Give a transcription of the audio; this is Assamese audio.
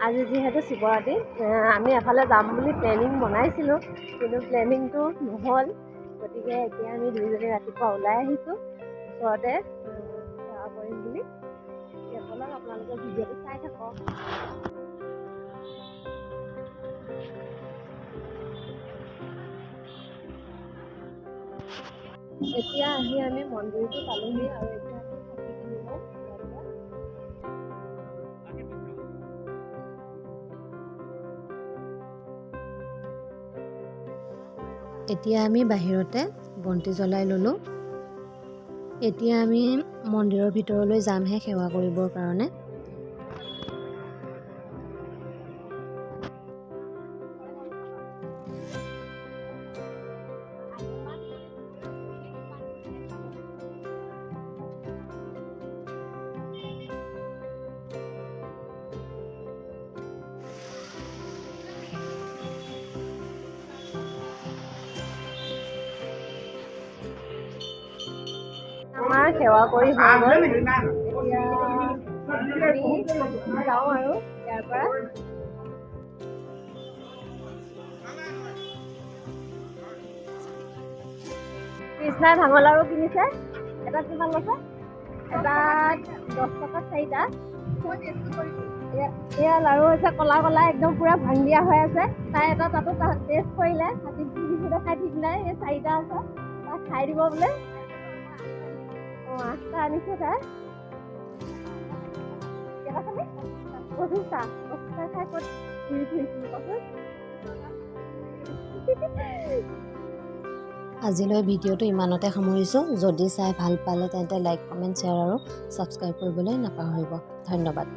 আজি যিহেতু শিৱৰাত্ৰি আমি এফালে যাম বুলি প্লেনিং বনাইছিলোঁ, কিন্তু প্লেনিংটো নহ'ল। গতিকে এতিয়া আমি দুয়োজনী ৰাতিপুৱা ওলাই আহিছোঁ ওচৰতে সেৱা কৰিম বুলি। এতিয়া বলক আপোনালোকে ভিডিঅ'টো চাই থাকক। এতিয়া আহি আমি মন্দিৰটো পালোহি আৰু এতিয়া আমি চাকি কিনি লওঁ। এতিয়া আমি বাহিৰতে বন্তি জ্বলাই ল'লোঁ। এতিয়া আমি মন্দিৰৰ ভিতৰলৈ যামহে সেৱা কৰিবৰ কাৰণে। আমাৰ সেৱা কৰি হৈ গ'ল। এতিয়া আমি যাওঁ আৰু ইয়াৰ পৰা। কৃষ্ণাই ভাঙৰ লাড়ু কিনিছে। এটাত কিমান লৈছে? এটাত 10 টকাত 4টা। এয়া লাড়ু হৈছে কলা কলা, একদম পুৰা ভাঙিয়া হৈ আছে। তাই এটা তাতো টেষ্ট কৰিলে, হাতীত বিহুতে খাই ঠিক নাই। এই 4টা আছে, তাই খাই দিব বোলে। 8টা আনিছে তাই। কেইটা খালি? 25টা। 25টা খাই ক'ত ঘূৰি ফুৰিছিলি কচোন? আজিলৈ ভিডিঅ'টো ইমানতে সামৰিছোঁ। যদি চাই ভাল পালে তেন্তে লাইক, কমেণ্ট, শ্বেয়াৰ আৰু ছাবস্ক্ৰাইব কৰিবলৈ নাপাহৰিব। ধন্যবাদ।